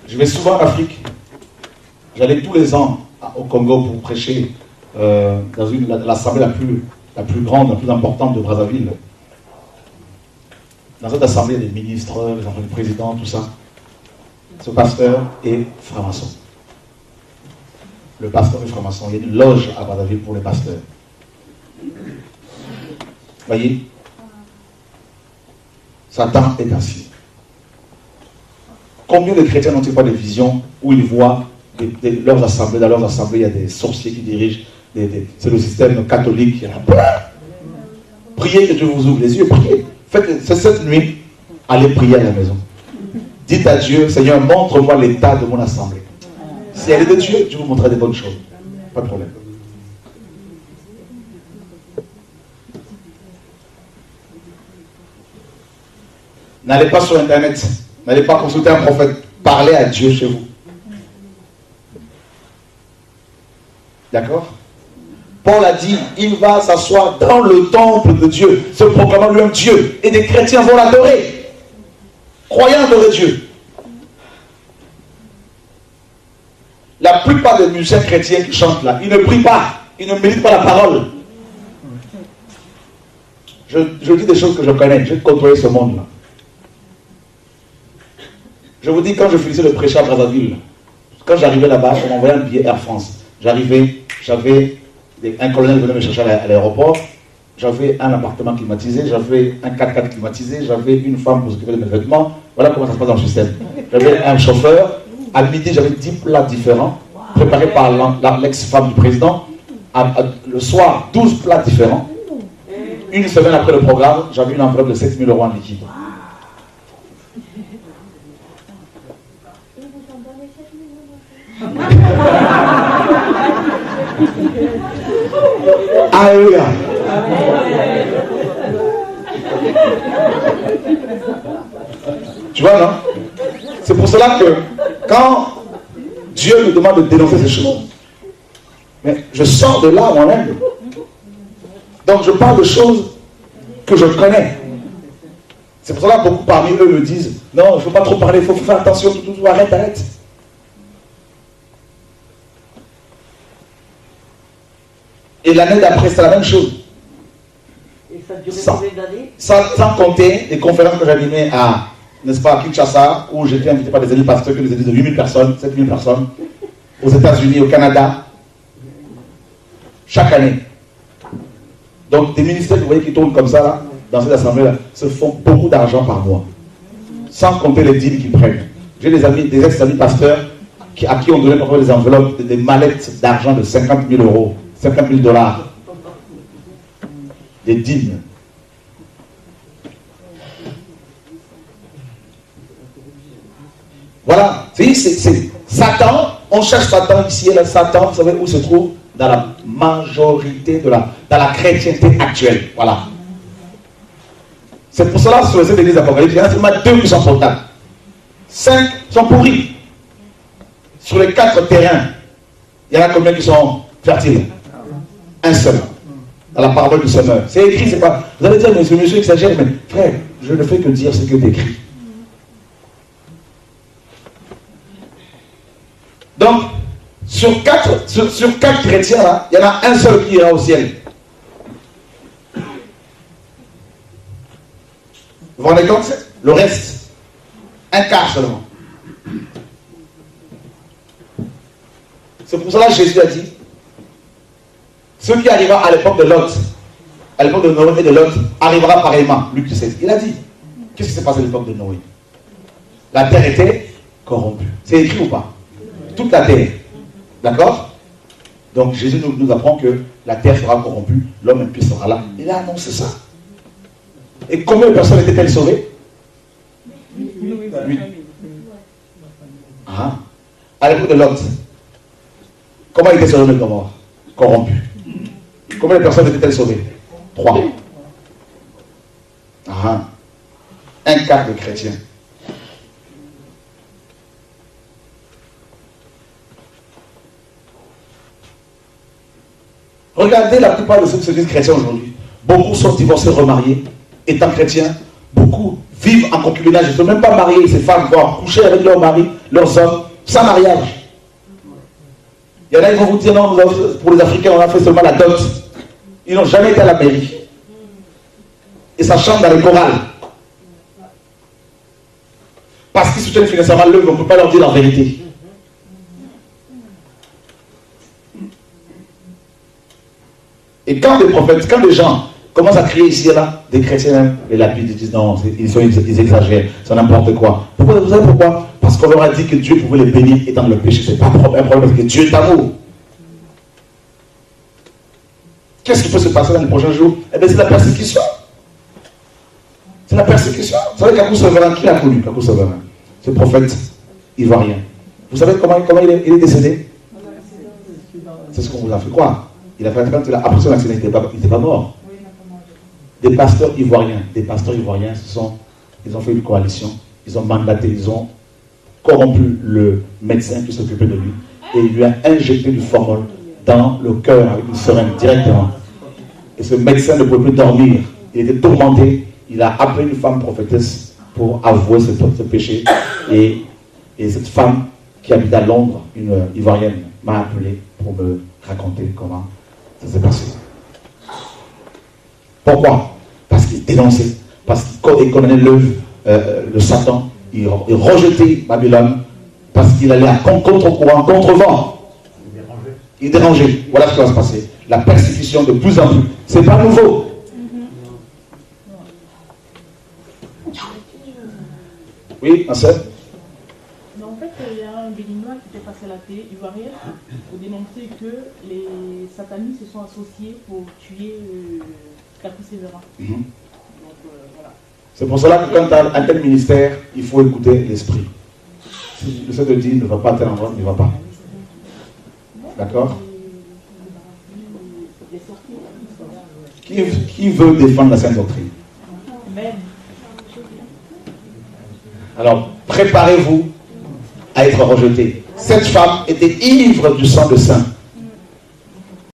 Je vais souvent en Afrique. J'allais tous les ans au Congo pour prêcher dans l'assemblée la plus grande, la plus importante de Brazzaville. Dans cette assemblée, des ministres, les présidents, tout ça. Ce pasteur est franc-maçon. Le pasteur est franc-maçon. Il y a une loge à Brazzaville pour les pasteurs. Voyez, Satan est ainsi. Combien de chrétiens n'ont-ils pas des visions où ils voient dans leurs assemblées, il y a des sorciers qui dirigent, c'est le système catholique. Il y en a plein. Priez que Dieu vous ouvre les yeux, priez. Faites cette nuit, allez prier à la maison. Dites à Dieu, Seigneur, montre-moi l'état de mon assemblée. Si elle est de Dieu, Dieu vous montrera des bonnes choses. Pas de problème. N'allez pas sur Internet. N'allez pas consulter un prophète. Parlez à Dieu chez vous. D'accord? Paul a dit, il va s'asseoir dans le temple de Dieu, se proclamant lui-même Dieu. Et des chrétiens vont l'adorer. Croyant adorer Dieu. La plupart des musiciens chrétiens qui chantent là, ils ne prient pas. Ils ne méditent pas la parole. Je dis des choses que je connais. Je côtoie ce monde-là. Je vous dis, quand je finissais de prêcher à Brazzaville, quand j'arrivais là-bas, on m'envoyait un billet Air France. J'arrivais, j'avais un colonel venait me chercher à l'aéroport, j'avais un appartement climatisé, j'avais un 4x4 climatisé, j'avais une femme pour s'occuper de mes vêtements. Voilà comment ça se passe dans le système. J'avais un chauffeur. À midi, j'avais 10 plats différents, préparés par l'ex-femme du président. Le soir, 12 plats différents. Une semaine après le programme, j'avais une enveloppe de 7 000 € en liquide. Alléluia. Tu vois, non? C'est pour cela que quand Dieu me demande de dénoncer ces choses, mais je sors de là moi-même. Donc je parle de choses que je connais. C'est pour cela que beaucoup parmi eux me disent, non, il ne faut pas trop parler, il faut faire attention, tout, arrête. Et l'année d'après, c'est la même chose. Et ça a duré combien d'années? Sans compter les conférences que j'animais à, n'est-ce pas, à Kinshasa, où j'étais invité par des élus pasteurs, des églises de 8 000 personnes, 7 000 personnes, aux États-Unis, au Canada, chaque année. Donc, des ministères, vous voyez, qui tournent comme ça, là, dans cette assemblée-là, se font beaucoup d'argent par mois. Sans compter les dîmes qu'ils prennent. J'ai des amis, des ex-amis pasteurs, à qui on donnait parfois des enveloppes, des mallettes d'argent de 50 000 €. 50 000 $. Des dîmes. Voilà. C'est Satan. On cherche Satan ici et là. Satan, vous savez où se trouve? Dans la majorité dans la chrétienté actuelle. Voilà. C'est pour cela, sur les 7 églises d'Apocalypse, il y en a seulement 2 qui sont potables. 5 sont pourris. Sur les 4 terrains, il y en a combien qui sont fertiles? Un seul. Dans la parole du Seigneur. C'est écrit, c'est pas. Vous allez dire, mais ce monsieur exagère, mais frère, je ne fais que dire ce que tu écris. Donc, sur 4 chrétiens, là, il y en a un seul qui ira au ciel. Vous vous rendez compte? Le reste, un quart seulement. C'est pour cela que Jésus a dit, ce qui arrivera à l'époque de Lot, à l'époque de Noé et de Lot, arrivera pareillement. Luc 16. Il a dit, qu'est-ce qui s'est passé à l'époque de Noé? La terre était corrompue. C'est écrit ou pas? Toute la terre. D'accord? Donc Jésus nous apprend que la terre sera corrompue, l'homme impie sera là. Il a annoncé ça. Et combien de personnes étaient-elles sauvées? 8. Ah. À l'époque de Lot, comment était Sodome et Gomorrhe? Corrompu. Combien de personnes étaient-elles sauvées? 3. Ah. Un quart de chrétiens. Regardez la plupart de ceux qui se disent chrétiens aujourd'hui. Beaucoup sont divorcés, remariés, étant chrétiens. Beaucoup vivent en concubinage, ils ne sont même pas mariés, ces femmes vont coucher avec leurs maris, leurs hommes, sans mariage. Il y en a, ils vont vous dire, non, pour les Africains, on a fait seulement la dot. Ils n'ont jamais été à la mairie. Et ça chante dans les chorales. Parce qu'ils soutiennent financièrement l'œuvre, on ne peut pas leur dire la vérité. Et quand des prophètes, quand des gens commencent à crier ici et là, des chrétiens, les lapides, ils disent non, ils exagèrent, c'est n'importe quoi. Pourquoi, vous savez pourquoi? Parce qu'on leur a dit que Dieu pouvait les bénir étant dans le péché. Ce n'est pas un problème, parce que Dieu est amour. Qu'est-ce qui peut se passer dans les prochains jours? Eh bien, c'est la persécution. C'est la persécution. Vous savez Kakou Sovereign, qui l'a connu, Kakou Sovereign? Ce prophète ivoirien. Vous savez comment il est décédé? C'est ce qu'on vous a fait croire. Il a fait quand il a après son accident, il n'était pas mort. Des pasteurs ivoiriens, ils ont fait une coalition, ils ont mandaté, ils ont corrompu le médecin qui s'occupait de lui et il lui a injecté du formol dans le cœur avec une seringue directement. Et ce médecin ne pouvait plus dormir, il était tourmenté, il a appelé une femme prophétesse pour avouer ce péché et cette femme qui habite à Londres, une ivoirienne, m'a appelé pour me raconter comment ça s'est passé. Pourquoi? Parce qu'il dénonçait, parce qu'il condamnait le Satan, il rejetait Babylone, parce qu'il allait à contre-courant, contre-vent. Il dérangeait. Voilà ce qui va se passer. La persécution de plus en plus. C'est pas nouveau. Oui, un seul. En fait, il y a un Béninois qui était passé à la télé ivoirienne pour dénoncer que les satanistes se sont associés pour tuer Kakou Sovereign. Voilà. C'est pour cela que quand tu as un tel ministère, il faut écouter l'esprit. Si le Seigneur te dit ne va pas à tel endroit, ne va pas. D'accord? Qui veut défendre la sainte doctrine? Alors, préparez-vous à être rejeté. Cette femme était ivre du sang de saint.